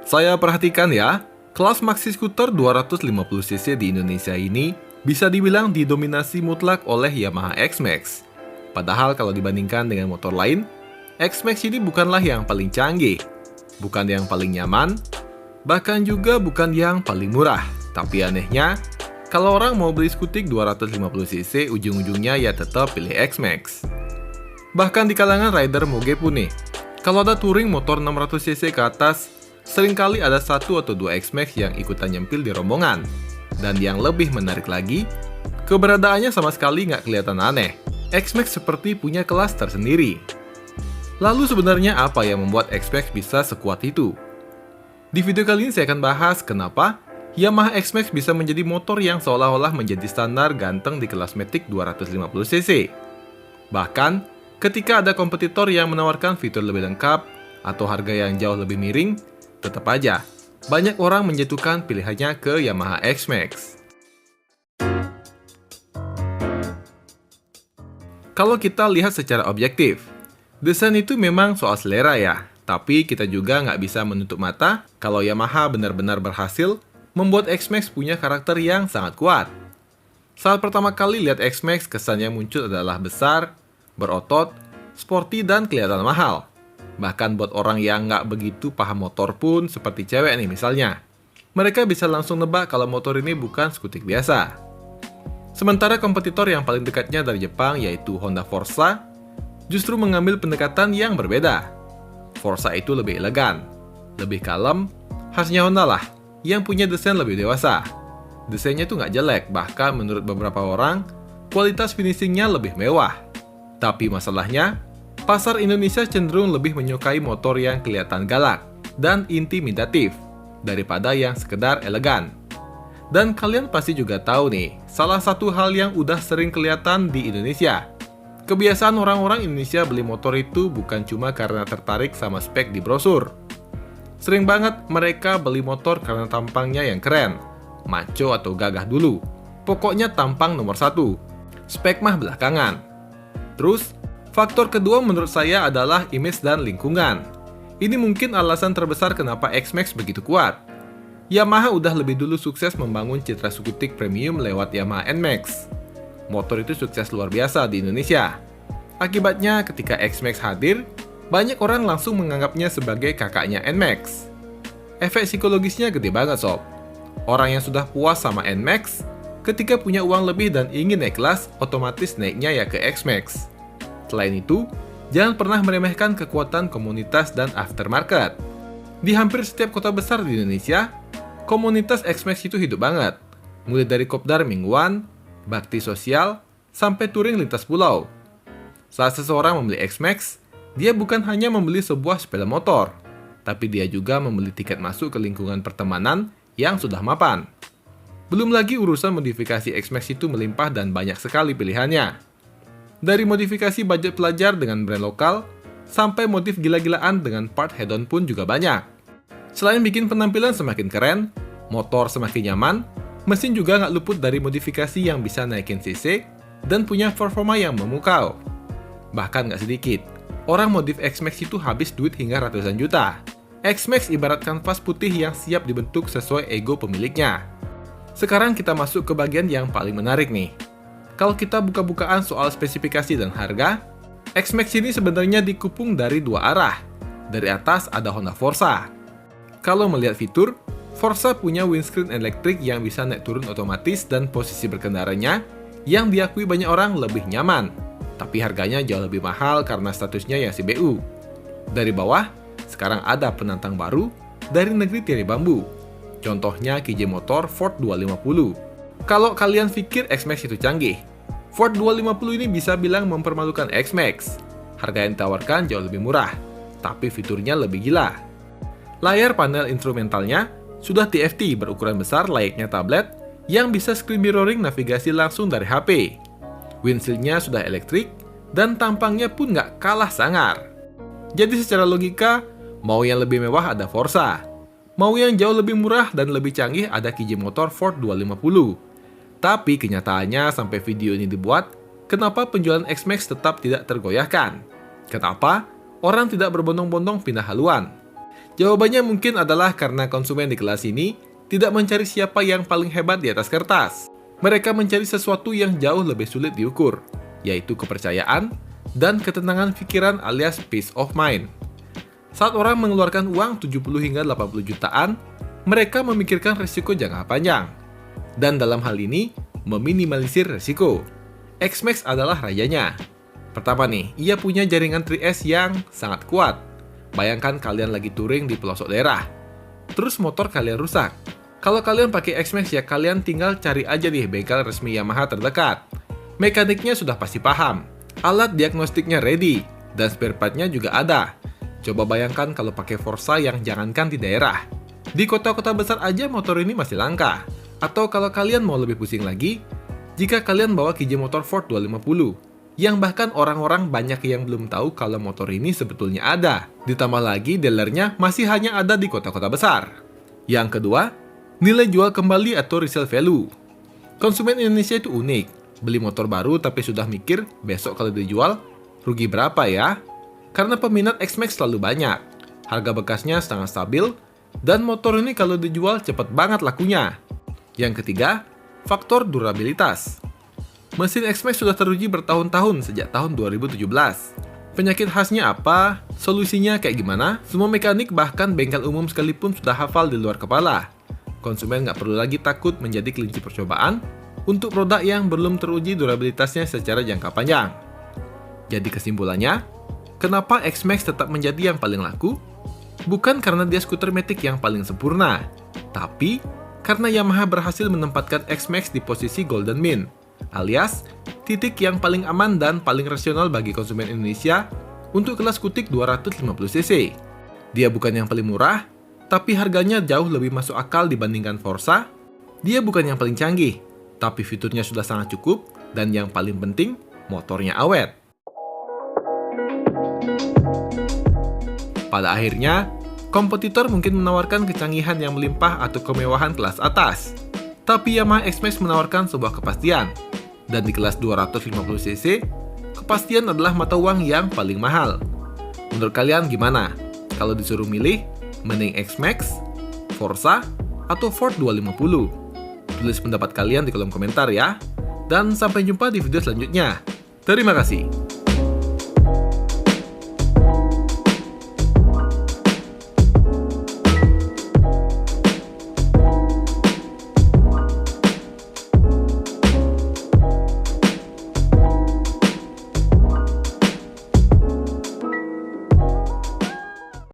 Saya perhatikan ya, kelas maxi skuter 250cc di Indonesia ini bisa dibilang didominasi mutlak oleh Yamaha X-Max. Padahal kalau dibandingkan dengan motor lain, X-Max ini bukanlah yang paling canggih, bukan yang paling nyaman, bahkan juga bukan yang paling murah. Tapi anehnya, kalau orang mau beli skutik 250cc, ujung-ujungnya ya tetap pilih X-Max. Bahkan di kalangan rider moge pun nih, kalau ada touring motor 600cc ke atas, seringkali ada 1 atau 2 X-Max yang ikutan nyempil di rombongan. Dan yang lebih menarik lagi, keberadaannya sama sekali nggak kelihatan aneh. X-Max seperti punya kelas tersendiri. Lalu sebenarnya apa yang membuat X-Max bisa sekuat itu? Di video kali ini saya akan bahas kenapa Yamaha X-Max bisa menjadi motor yang seolah-olah menjadi standar ganteng di kelas Matic 250cc. Bahkan, ketika ada kompetitor yang menawarkan fitur lebih lengkap atau harga yang jauh lebih miring, tetap aja banyak orang menjatuhkan pilihannya ke Yamaha X-Max. Kalau kita lihat secara objektif, desain itu memang soal selera ya, tapi kita juga nggak bisa menutup mata kalau Yamaha benar-benar berhasil membuat X-Max punya karakter yang sangat kuat. Saat pertama kali lihat X-Max, kesan yang muncul adalah besar, berotot, sporty, dan kelihatan mahal. Bahkan buat orang yang nggak begitu paham motor pun, seperti cewek nih misalnya, mereka bisa langsung nebak kalau motor ini bukan skutik biasa. Sementara kompetitor yang paling dekatnya dari Jepang, yaitu Honda Forza, justru mengambil pendekatan yang berbeda. Forza itu lebih elegan, lebih kalem, khasnya Honda lah, yang punya desain lebih dewasa. Desainnya tuh nggak jelek, bahkan menurut beberapa orang, kualitas finishingnya lebih mewah. Tapi masalahnya, pasar Indonesia cenderung lebih menyukai motor yang kelihatan galak dan intimidatif daripada yang sekedar elegan. Dan kalian pasti juga tahu nih, salah satu hal yang udah sering kelihatan di Indonesia. Kebiasaan orang-orang Indonesia beli motor itu bukan cuma karena tertarik sama spek di brosur. Sering banget mereka beli motor karena tampangnya yang keren, maco atau gagah dulu. Pokoknya tampang nomor 1, spek mah belakangan. Terus, faktor kedua menurut saya adalah image dan lingkungan. Ini mungkin alasan terbesar kenapa X-Max begitu kuat. Yamaha udah lebih dulu sukses membangun citra skutik premium lewat Yamaha NMAX. Motor itu sukses luar biasa di Indonesia. Akibatnya ketika X-Max hadir, banyak orang langsung menganggapnya sebagai kakaknya NMAX. Efek psikologisnya gede banget sob. Orang yang sudah puas sama NMAX, ketika punya uang lebih dan ingin naik kelas, otomatis naiknya ya ke X-Max. Selain itu, jangan pernah meremehkan kekuatan komunitas dan aftermarket. Di hampir setiap kota besar di Indonesia, komunitas X-Max itu hidup banget. Mulai dari kopdar mingguan, bakti sosial, sampai touring lintas pulau. Saat seseorang membeli X-Max, dia bukan hanya membeli sebuah sepeda motor, tapi dia juga membeli tiket masuk ke lingkungan pertemanan yang sudah mapan. Belum lagi urusan modifikasi X-Max itu melimpah dan banyak sekali pilihannya. Dari modifikasi budget pelajar dengan brand lokal, sampai motif gila-gilaan dengan part head-on pun juga banyak. Selain bikin penampilan semakin keren, motor semakin nyaman, mesin juga nggak luput dari modifikasi yang bisa naikin cc dan punya performa yang memukau. Bahkan nggak sedikit, orang modif X-Max itu habis duit hingga ratusan juta. X-Max ibarat kanvas putih yang siap dibentuk sesuai ego pemiliknya. Sekarang kita masuk ke bagian yang paling menarik nih. Kalau kita buka-bukaan soal spesifikasi dan harga, X-Max ini sebenarnya dikupung dari dua arah. Dari atas ada Honda Forza. Kalau melihat fitur, Forza punya windscreen elektrik yang bisa naik turun otomatis dan posisi berkendaranya yang diakui banyak orang lebih nyaman. Tapi harganya jauh lebih mahal karena statusnya ya CBU. Dari bawah, sekarang ada penantang baru dari negeri tirai bambu. Contohnya KJ Motor Ford 250. Kalau kalian pikir X-Max itu canggih, Ford 250 ini bisa bilang mempermalukan X-Max. Harga yang ditawarkan jauh lebih murah, tapi fiturnya lebih gila. Layar panel instrumentalnya sudah TFT berukuran besar layaknya tablet yang bisa screen mirroring navigasi langsung dari HP. Windshieldnya sudah elektrik dan tampangnya pun nggak kalah sangar. Jadi secara logika, mau yang lebih mewah ada Forza. Mau yang jauh lebih murah dan lebih canggih ada KJ Motor Ford 250. Tapi kenyataannya sampai video ini dibuat, kenapa penjualan X-Max tetap tidak tergoyahkan? Kenapa orang tidak berbondong-bondong pindah haluan? Jawabannya mungkin adalah karena konsumen di kelas ini tidak mencari siapa yang paling hebat di atas kertas. Mereka mencari sesuatu yang jauh lebih sulit diukur, yaitu kepercayaan dan ketenangan pikiran alias peace of mind. Saat orang mengeluarkan uang 70 hingga 80 jutaan, mereka memikirkan risiko jangka panjang. Dan dalam hal ini, meminimalisir risiko. X-Max adalah rajanya. Pertama nih, ia punya jaringan 3S yang sangat kuat. Bayangkan kalian lagi touring di pelosok daerah. Terus motor kalian rusak. Kalau kalian pakai X-Max ya kalian tinggal cari aja di bengkel resmi Yamaha terdekat. Mekaniknya sudah pasti paham. Alat diagnostiknya ready. Dan spare part-nya juga ada. Coba bayangkan kalau pakai Forza yang jangankan di daerah. Di kota-kota besar aja motor ini masih langka. Atau kalau kalian mau lebih pusing lagi, jika kalian bawa KJ motor Ford 250, yang bahkan orang-orang banyak yang belum tahu kalau motor ini sebetulnya ada. Ditambah lagi dealernya masih hanya ada di kota-kota besar. Yang kedua, nilai jual kembali atau resale value. Konsumen Indonesia itu unik. Beli motor baru tapi sudah mikir besok kalau dijual, rugi berapa ya? Karena peminat X-Max selalu banyak. Harga bekasnya sangat stabil, dan motor ini kalau dijual cepat banget lakunya. Yang ketiga, faktor durabilitas. Mesin X-Max sudah teruji bertahun-tahun sejak tahun 2017. Penyakit khasnya apa? Solusinya kayak gimana? Semua mekanik bahkan bengkel umum sekalipun sudah hafal di luar kepala. Konsumen nggak perlu lagi takut menjadi kelinci percobaan untuk produk yang belum teruji durabilitasnya secara jangka panjang. Jadi kesimpulannya, kenapa X-Max tetap menjadi yang paling laku? Bukan karena dia skuter matic yang paling sempurna, tapi karena Yamaha berhasil menempatkan X-Max di posisi Golden Mean, alias titik yang paling aman dan paling rasional bagi konsumen Indonesia untuk kelas kutik 250cc. Dia bukan yang paling murah, tapi harganya jauh lebih masuk akal dibandingkan Forza. Dia bukan yang paling canggih, tapi fiturnya sudah sangat cukup, dan yang paling penting, motornya awet. Pada akhirnya, kompetitor mungkin menawarkan kecanggihan yang melimpah atau kemewahan kelas atas, tapi Yamaha X-Max menawarkan sebuah kepastian. Dan di kelas 250cc, kepastian adalah mata uang yang paling mahal. Menurut kalian gimana? Kalau disuruh milih, mending X-Max, Forza, atau Ford 250? Tulis pendapat kalian di kolom komentar ya. Dan sampai jumpa di video selanjutnya. Terima kasih.